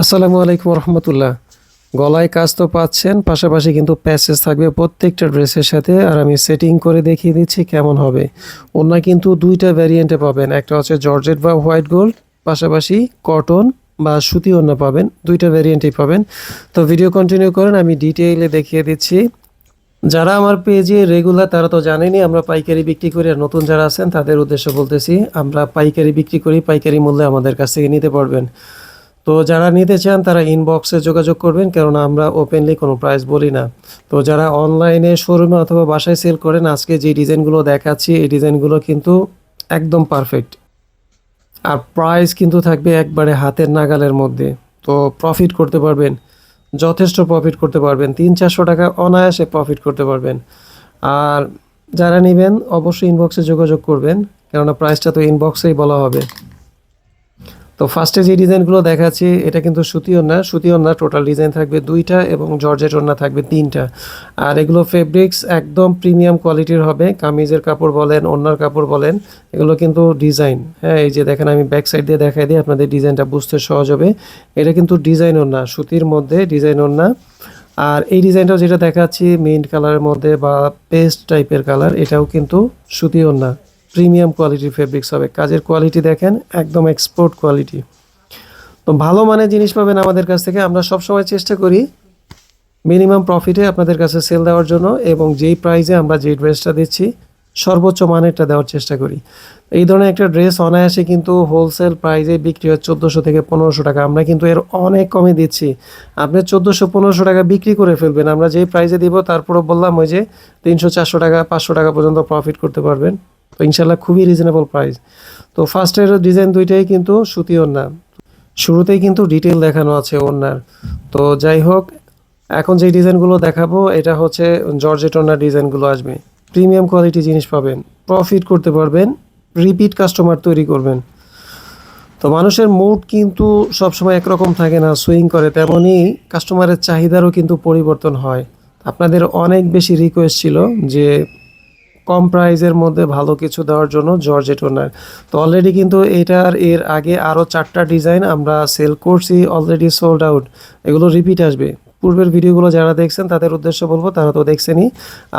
আসসালামু আলাইকুম রহমতুল্লাহ। গলায় কাজ তো পাচ্ছেন, পাশাপাশি কিন্তু প্যাচেস থাকবে প্রত্যেকটা ড্রেসের সাথে। আর আমি সেটিং করে দেখিয়ে দিচ্ছি কেমন হবে। ওড়না কিন্তু দুইটা ভ্যারিয়েন্টে পাবেন, একটা হচ্ছে জর্জেট বা হোয়াইট গোল্ড, পাশাপাশি কটন বা সুতি ওড়না পাবেন। দুইটা ভ্যারিয়েন্টই পাবেন। তো ভিডিও কন্টিনিউ করেন, আমি ডিটেইলে দেখিয়ে দিচ্ছি। যারা আমার পেজে রেগুলার তারা তো জানেনই আমরা পাইকারি বিক্রি করি, আর নতুন যারা আছেন তাদের উদ্দেশ্যে বলতেছি আমরা পাইকারি বিক্রি করি, পাইকারি মূল্যে আমাদের কাছ থেকে নিতে পারবেন। তো যারা নিতে চান তারা ইনবক্সে যোগাযোগ করবেন, কেননা আমরা ওপেনলি কোনো প্রাইস বলি না। তো যারা অনলাইনে শোরুমে অথবা বাসায় সেল করেন, আজকে যে ডিজাইনগুলো দেখাচ্ছি এই ডিজাইনগুলো কিন্তু একদম পারফেক্ট, আর প্রাইস কিন্তু থাকবে একবারে হাতের নাগালের মধ্যে। তো প্রফিট করতে পারবেন, যথেষ্ট প্রফিট করতে পারবেন, 300-400 টাকা অনায়াসে প্রফিট করতে পারবেন। আর যারা নেবেন অবশ্যই ইনবক্সে যোগাযোগ করবেন, কেননা প্রাইসটা তো ইনবক্সেই বলা হবে। তো ফার্স্টে যে ডিজাইনগুলো দেখাচ্ছি এটা কিন্তু সুতি ওড়না, টোটাল ডিজাইন থাকবে দুইটা এবং জর্জেট ওড়না থাকবে তিনটা। আর এগুলো ফেব্রিক্স একদম প্রিমিয়াম কোয়ালিটির হবে। কামিজের কাপড় বলেন, ওড়নার কাপড় বলেন, এগুলো কিন্তু ডিজাইন। হ্যাঁ, এই যে দেখেন আমি ব্যাক সাইড দিয়ে দেখাই দিই, আপনাদের ডিজাইনটা বুঝতে সহজ হবে। এটা কিন্তু ডিজাইন ওড়না, সুতির মধ্যে ডিজাইন ওড়না। আর এই ডিজাইনটাও যেটা দেখাচ্ছি মিন্ট কালারের মধ্যে বা পেস্ট টাইপের কালার, এটাও কিন্তু সুতি ওড়না, প্রিমিয়াম কোয়ালিটির ফেব্রিক্স হবে। কাজের কোয়ালিটি দেখেন একদম এক্সপোর্ট কোয়ালিটি। তো ভালো মানের জিনিস পাবেন আমাদের কাছ থেকে। আমরা সবসময় চেষ্টা করি মিনিমাম প্রফিটে আপনাদের কাছে সেল দেওয়ার জন্য, এবং যেই প্রাইসে আমরা যেই ড্রেসটা দিচ্ছি সর্বোচ্চ মানেরটা দেওয়ার চেষ্টা করি। এই ধরনের একটা ড্রেস অনায়াসে কিন্তু হোলসেল প্রাইসে বিক্রি হয় 1400 থেকে 1500 টাকা। আমরা কিন্তু এর অনেক কমে দিচ্ছি। আপনি 1400-1500 টাকা বিক্রি করে ফেলবেন, আমরা যেই প্রাইসে দিব তারপরে বললাম ওই যে 300-400 টাকা 500 টাকা পর্যন্ত প্রফিট করতে পারবেন। তো ইনশাল্লাহ খুবই রিজনেবল প্রাইস। তো ফার্স্টের ডিজাইন দুইটাই কিন্তু সুতি ওড়না, শুরুতেই কিন্তু ডিটেল দেখানো আছে ওড়নার। তো যাই হোক, এখন যে ডিজাইনগুলো দেখাবো এটা হচ্ছে জর্জেট ওড়নার ডিজাইনগুলো আসবে। প্রিমিয়াম কোয়ালিটি জিনিস পাবেন, প্রফিট করতে পারবেন, রিপিট কাস্টমার তৈরি করবেন। তো মানুষের মুড কিন্তু সবসময় একরকম থাকে না, সুইং করে, তেমনই কাস্টমারের চাহিদারও কিন্তু পরিবর্তন হয়। আপনাদের অনেক বেশি রিকোয়েস্ট ছিল যে কম প্রাইজের মধ্যে ভালো কিছু দেওয়ার জন্য জর্জেট ওড়নার। তো অলরেডি কিন্তু এর আগে আরও 4টা ডিজাইন আমরা সেল করছি, অলরেডি সোল্ড আউট। এগুলো রিপিট আসবে। পূর্বের ভিডিওগুলো যারা দেখছেন তাদের উদ্দেশ্য বলবো, তারা তো দেখছেনই।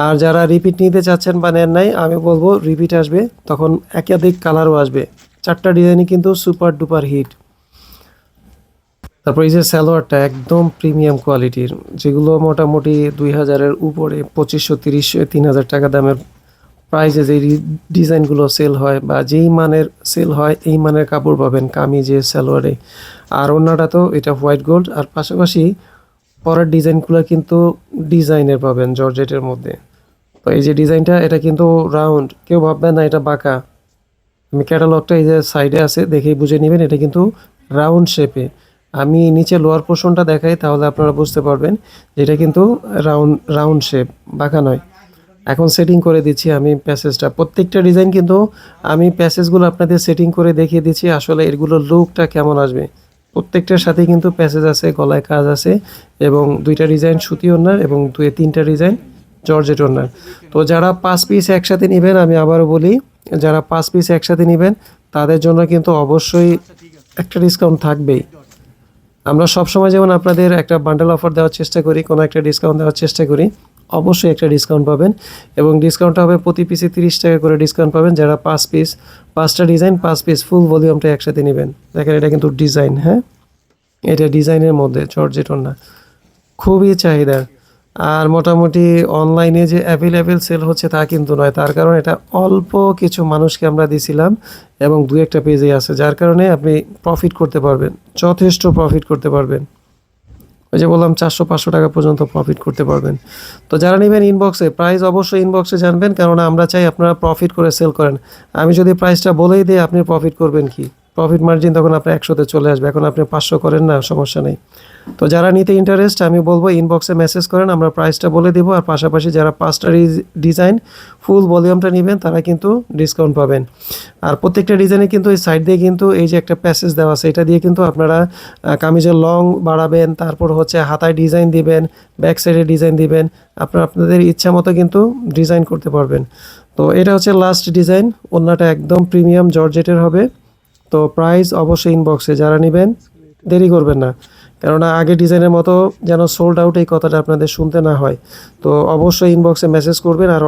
আর যারা রিপিট নিতে চাচ্ছেন বা নেন নাই, আমি বলবো রিপিট আসবে, তখন একাধিক কালারও আসবে। 4টা ডিজাইনই কিন্তু সুপার ডুপার হিট। তারপর এই যে সালোয়ারটা একদম প্রিমিয়াম কোয়ালিটির, যেগুলো মোটামুটি 2000-এর উপরে, 2500-3000-3000 টাকা দামের প্রাইসে যে ডিজাইনগুলো সেল হয় বা যেই মানের সেল হয় এই মানের কাপড় পাবেন কামিজে, সালোয়ারে। আর ওড়নাটা তো এটা হোয়াইট গোল্ড, আর পাশাপাশি পরের ডিজাইনগুলো কিন্তু ডিজাইনের পাবেন জর্জেটের মধ্যে। তো এই যে ডিজাইনটা এটা কিন্তু রাউন্ড, কেউ ভাববেন না এটা বাঁকা। আমি ক্যাটালগটা এই যে সাইডে আছে, দেখেই বুঝে নেবেন এটা কিন্তু রাউন্ড শেপে। আমি নিচে লোয়ার পোর্শনটা দেখাই, তাহলে আপনারা বুঝতে পারবেন যে এটা কিন্তু রাউন্ড শেপ, বাঁকা নয়। এখন সেটিং করে দিচ্ছি আমি প্যাসেজটা, প্রত্যেকটা ডিজাইন কিন্তু আমি প্যাসেজগুলো আপনাদের সেটিং করে দেখিয়ে দিচ্ছি আসলে এগুলোর লুকটা কেমন আসবে। প্রত্যেকটার সাথে কিন্তু প্যাসেজ আছে, গলায় কাজ আছে, এবং 2টা ডিজাইন সুতি ওড়নার এবং 2-3টা ডিজাইন জর্জেট ওড়নার। তো যারা 5 পিস একসাথে নেবেন, আমি আবারও বলি, যারা 5 পিস একসাথে নেবেন তাদের জন্য কিন্তু অবশ্যই একটা ডিসকাউন্ট থাকবেই। আমরা সবসময় যেমন আপনাদের একটা বান্ডেল অফার দেওয়ার চেষ্টা করি, কোনো একটা ডিসকাউন্ট দেওয়ার চেষ্টা করি, অবশ্যই একটা ডিসকাউন্ট পাবেন। এবং ডিসকাউন্টটা হবে প্রতি পিসে 30 টাকা করে ডিসকাউন্ট পাবেন যারা 5 পিস, 5টা ডিজাইন 5 পিস ফুল ভলিউমটা একসাথে নেবেন। দেখেন এটা কিন্তু ডিজাইন, হ্যাঁ এটা ডিজাইনের মধ্যে জর্জেট ওড়না, খুবই চাহিদা। আর মোটামুটি অনলাইনে যে অ্যাভেলেবেল সেল হচ্ছে তা কিন্তু নয়, তার কারণ এটা অল্প কিছু মানুষকে আমরা দিছিলাম এবং 2-1টা পেজে আছে, যার কারণে আপনি প্রফিট করতে পারবেন, যথেষ্ট প্রফিট করতে পারবেন। ওই যে বললাম 400-500 টাকা পর্যন্ত প্রফিট করতে পারবেন। তো যারা নেবেন ইনবক্সে, প্রাইস অবশ্যই ইনবক্সে জানবেন, কেননা আমরা চাই আপনারা প্রফিট করে সেল করেন। আমি যদি প্রাইসটা বলেই দিই আপনি প্রফিট করবেন কি, প্রফিট মার্জিন তখন আপনার 100-তে চলে আসবে। এখন আপনি 500 করেন না, সমস্যা নেই। তো যারা নিতে ইন্টারেস্ট আমি বলবো ইনবক্সে মেসেজ করেন, আমরা প্রাইসটা বলে দেবো। আর পাশাপাশি যারা 5টা ডিজাইন ফুল ভলিউমটা নেবেন তারা কিন্তু ডিসকাউন্ট পাবেন। আর প্রত্যেকটা ডিজাইনে কিন্তু এই সাইড দিয়ে কিন্তু এই যে একটা প্যাসেজ দেওয়া আছে, এটা দিয়ে কিন্তু আপনারা কামিজের লং বাড়াবেন, তারপর হচ্ছে হাতায় ডিজাইন দিবেন, ব্যাক সাইডে ডিজাইন দিবেন, আপনাদের ইচ্ছা মতো কিন্তু ডিজাইন করতে পারবেন। তো এটা হচ্ছে লাস্ট ডিজাইন, ওড়নাটা একদম প্রিমিয়াম জর্জেটের হবে। তো প্রাইস অবশ্যই ইনবক্সে, যারা নেবেন দেরি করবেন না, কেননা আগে ডিজাইনের মতো যেন সোল্ড আউট এই কথাটা আপনাদের শুনতে না হয়। তো অবশ্যই ইনবক্সে মেসেজ করবেন আর